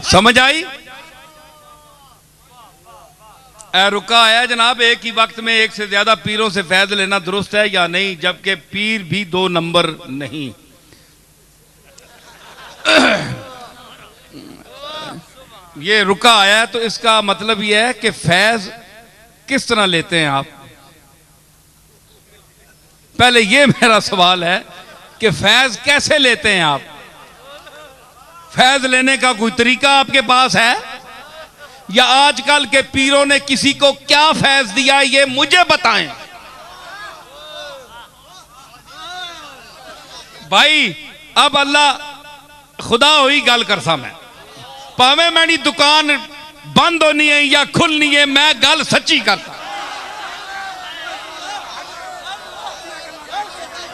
समझ आई? रुका आया जनाब, एक ही वक्त में एक से ज्यादा पीरों से फैज लेना दुरुस्त है या नहीं, जबकि पीर भी 2 नंबर नहीं। ये रुका आया तो इसका मतलब यह है कि फैज किस तरह लेते हैं आप। पहले ये मेरा सवाल है कि फैज कैसे लेते हैं आप? फैज लेने का कोई तरीका आपके पास है, या आजकल के पीरों ने किसी को क्या फैज दिया ये मुझे बताएं भाई। अब अल्लाह खुदा हुई गल करसा, मैं भावे मेरी दुकान बंद होनी है या खुलनी है, मैं गल सच्ची करता।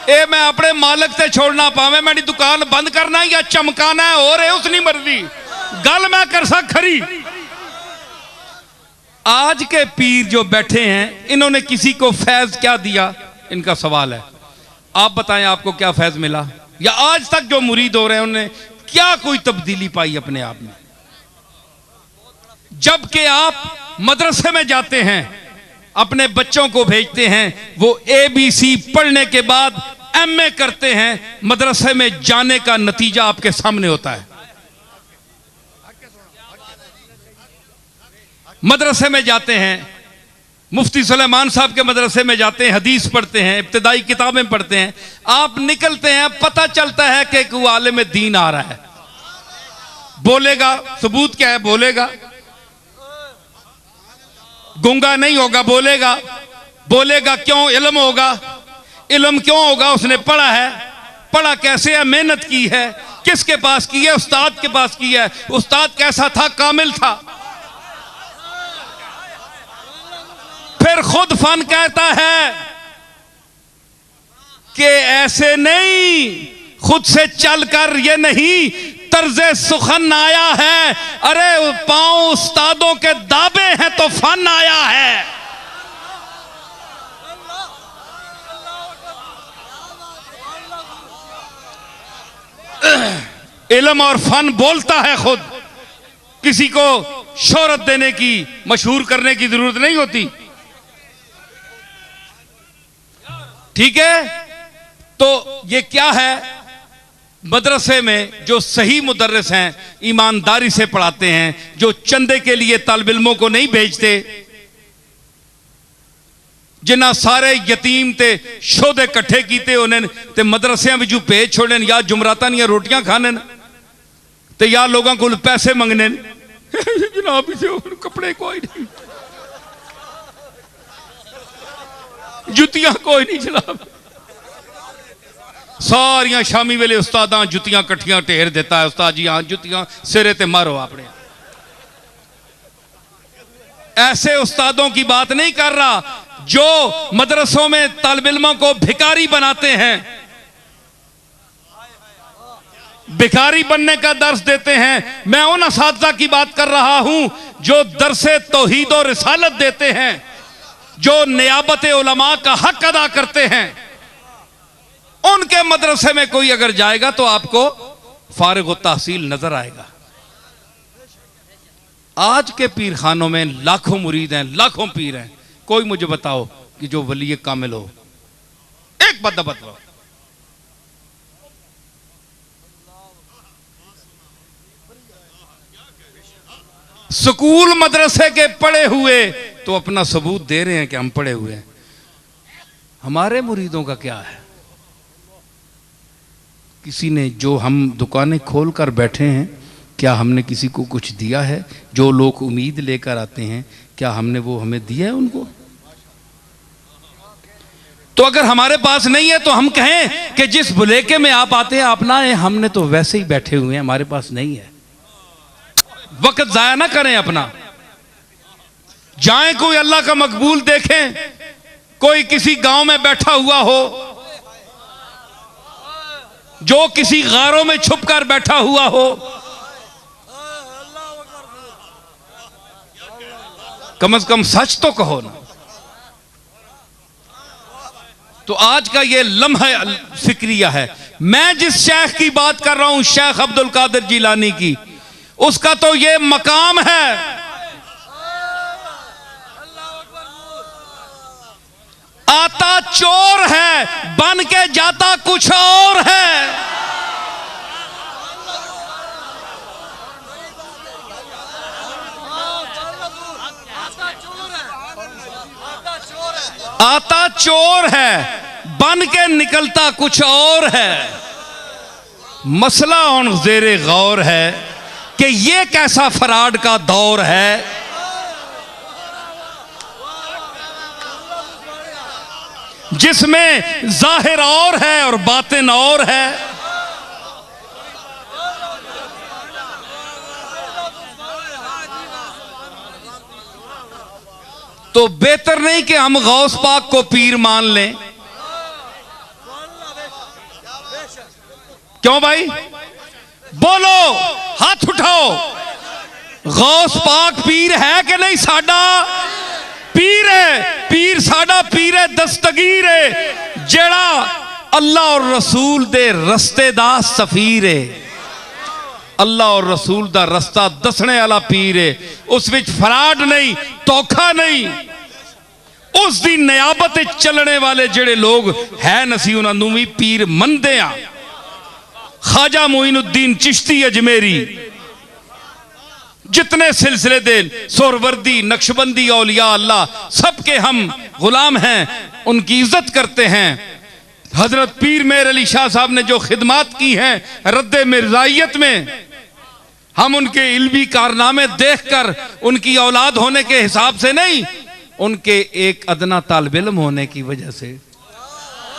ए मैं अपने मालिक से छोड़ना, पावे मेरी दुकान बंद करना या चमकाना है, हो रहे उसनी मर्जी, गल मैं कर सा खरी। आज के पीर जो बैठे हैं इन्होंने किसी को फैज क्या दिया, इनका सवाल है। आप बताएं आपको क्या फैज मिला, या आज तक जो मुरीद हो रहे हैं उन्होंने क्या कोई तब्दीली पाई अपने आप में। जबकि आप मदरसे में जाते हैं, अपने बच्चों को भेजते हैं, वो ABC पढ़ने के बाद MA करते हैं, मदरसे में जाने का नतीजा आपके सामने होता है। मदरसे में जाते हैं, मुफ्ती सुलेमान साहब के मदरसे में जाते हैं, हदीस पढ़ते हैं, इब्तिदाई किताबें पढ़ते हैं, आप निकलते हैं, पता चलता है कि कोई आलिम दीन आ रहा है, बोलेगा, सबूत क्या है, बोलेगा, गूंगा नहीं होगा, बोलेगा, बोलेगा क्यों, इल्म होगा, इल्म क्यों होगा, उसने पढ़ा है, पढ़ा कैसे है, मेहनत की है, किसके पास की है, उस्ताद के पास की है, उस्ताद कैसा था, कामिल था। फिर खुद फन कहता है कि ऐसे नहीं, खुद से चलकर ये नहीं, तर्जे सुखन आया है, अरे पांव उस्तादों के दाबे हैं तो फन आया है। इल्म और फन बोलता है खुद, किसी को शोहरत देने की, मशहूर करने की जरूरत नहीं होती। ठीक है, तो ये क्या है, मदरसे में जो सही मुदर्रिस हैं, ईमानदारी से पढ़ाते हैं, जो चंदे के लिए तालिब इल्मों को नहीं भेजते, जिन्हें सारे यतीम ते शोधे इकट्ठे किए उन्हें ते मदरसियां विचों भेज छोड़न, या जुमरातां दियां रोटियां खाने ते या लोगों को पैसे मंगने जनाब कपड़े कोई नहीं, जुतियां कोई नहीं जनाब। सारियां शामी वेले उस्तादां जुतियां कट्ठियां ढेर देता है, उस्ताद जी हाँ जुतियां सिरे ते मारो अपने। ऐसे उस्तादों की बात नहीं कर रहा जो मदरसों में तालिब इल्मों को भिखारी बनाते हैं, भिखारी बनने का दर्स देते हैं। मैं उन असातिज़ा की बात कर रहा हूं जो दरसे तौहीद और रिसालत देते हैं, जो नियाबत उलमा का हक अदा करते हैं। उनके मदरसे में कोई अगर जाएगा तो आपको फारिग व तहसील नजर आएगा। आज के पीर खानों में लाखों मुरीद हैं, लाखों पीर हैं, कोई मुझे बताओ कि जो वली कामिल हो, एक बंदा बताओ। स्कूल मदरसे के पढ़े हुए तो अपना सबूत दे रहे हैं कि हम पढ़े हुए हैं। हमारे मुरीदों का क्या है? किसी ने, जो हम दुकानें खोल कर बैठे हैं, क्या हमने किसी को कुछ दिया है? जो लोग उम्मीद लेकर आते हैं, क्या हमने वो हमें दिया है उनको? तो अगर हमारे पास नहीं है तो हम कहें कि जिस बुलेके में आप आते हैं आप ना आए, हमने तो वैसे ही बैठे हुए हैं, हमारे पास नहीं है। वक्त जाया ना करें अपना, जाएं कोई अल्लाह का मकबूल देखें, कोई किसी गांव में बैठा हुआ हो, जो किसी गारों में छुपकर बैठा हुआ हो, कम से कम सच तो कहो ना। तो आज का ये लम्हा फिक्रिया है। मैं जिस शेख की बात कर रहा हूं, शेख अब्दुल कादिर जिलानी की, उसका तो ये मकाम है। आता चोर है, बन के जाता कुछ और है। आता चोर है, बन के निकलता कुछ और है। मसला उन ज़ेरे गौर है कि ये कैसा फराड का दौर है। जिसमें जाहिर और है और बातिन और है। तो बेहतर नहीं कि हम गौस पाक को पीर मान लें? क्यों भाई? बोलो, हाथ उठाओ। गौस पाक पीर है कि नहीं? साडा पीर है। पीर साडा पीर है दस्तगीर है, जेड़ा अल्लाह और रसूल दे रस्ते दा सफीर है। अल्लाह और रसूल दा रस्ता दसने वाला पीर है। उस विच फराड नहीं, धोखा नहीं। उस दी नियाबत चलने वाले जेड़े लोग है नसी उन्होंने भी पीर मनदे आ। ख्वाजा मोइनुद्दीन चिश्ती अजमेरी, जितने सिलसिले दे सोरवर्दी नक्शबंदी औलिया अल्लाह सबके हम गुलाम हैं, उनकी इज्जत करते हैं। हजरत पीर मेर अली शाह साहब ने जो खिदमात की हैं रद्दे मिर्जाइयत में, हम उनके इल्मी कारनामे देखकर उनकी औलाद होने के हिसाब से नहीं, उनके एक अदना तालिब इल्म होने की वजह से,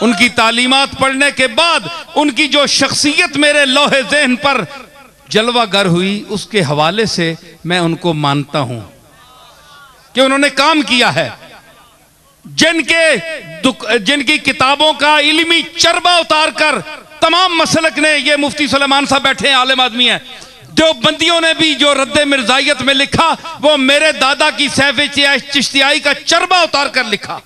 उनकी तालीमात पढ़ने के बाद उनकी जो शख्सियत मेरे लोहे ज़हन पर जलवागर हुई, उसके हवाले से मैं उनको मानता हूं कि उन्होंने काम किया है। जिनकी किताबों का इल्मी चरबा उतार कर तमाम मसलक ने, ये मुफ्ती सुलेमान साहब बैठे हैं, आलिम आदमी है, देवबंदियों ने भी जो रद्दे मिर्जाइयत में लिखा वो मेरे दादा की सैफ़े चिश्तियाई का चरबा उतार कर लिखा।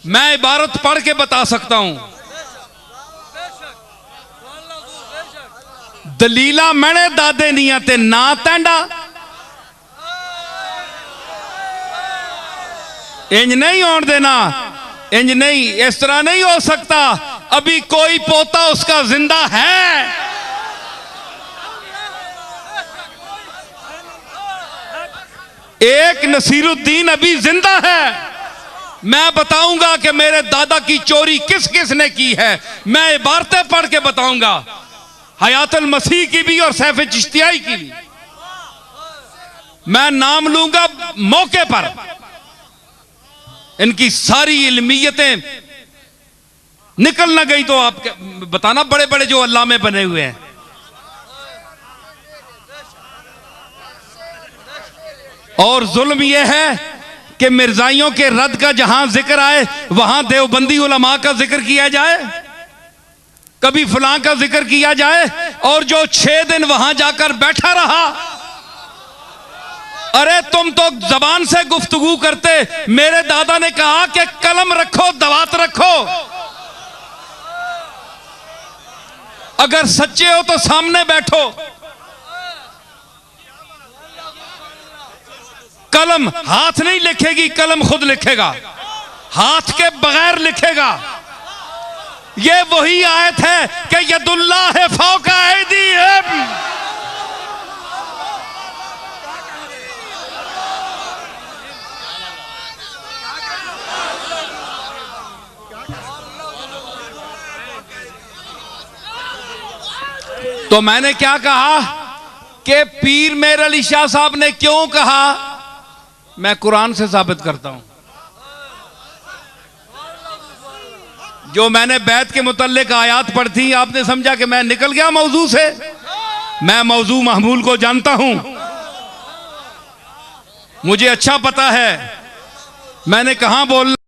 मैं इबारत पढ़ के बता सकता हूं। दलीला मैंने दादे निया ते ना तैंडा, इंज नहीं होने देना, इंज नहीं, इस तरह नहीं हो सकता। अभी कोई पोता उसका जिंदा है। एक नसीरुद्दीन अभी जिंदा है। मैं बताऊंगा कि मेरे दादा की चोरी किस किस ने की है। मैं इबारतें पढ़ के बताऊंगा, हयातुल मसीह की भी और सैफ़े चिश्तियाई की भी। मैं नाम लूंगा मौके पर। इनकी सारी इल्मियतें निकल ना गई तो आप बताना, बड़े बड़े जो अल्लाह में बने हुए हैं। और जुल्म यह है कि मिर्जाइयों के रद्द का जहां जिक्र आए वहां देवबंदी उलमा का जिक्र किया जाए, कभी फलां का जिक्र किया जाए, और जो 6 दिन वहां जाकर बैठा रहा। अरे तुम तो जबान से गुफ्तगू करते। मेरे दादा ने कहा कि कलम रखो, दवात रखो, अगर सच्चे हो तो सामने बैठो। कलम हाथ नहीं लिखेगी, कलम खुद लिखेगा, हाथ के बगैर लिखेगा। ये वही आयत है कि यदुल्लाह है फौका ऐदीहिम। तो मैंने क्या कहा कि पीर मेर अली शाह साहब ने क्यों कहा, मैं कुरान से साबित करता हूं। जो मैंने बैत के मुतल्लिक आयात पढ़ी थी, आपने समझा कि मैं निकल गया मौजू से। मैं मौजू महमूल को जानता हूं, मुझे अच्छा पता है मैंने कहां बोलना।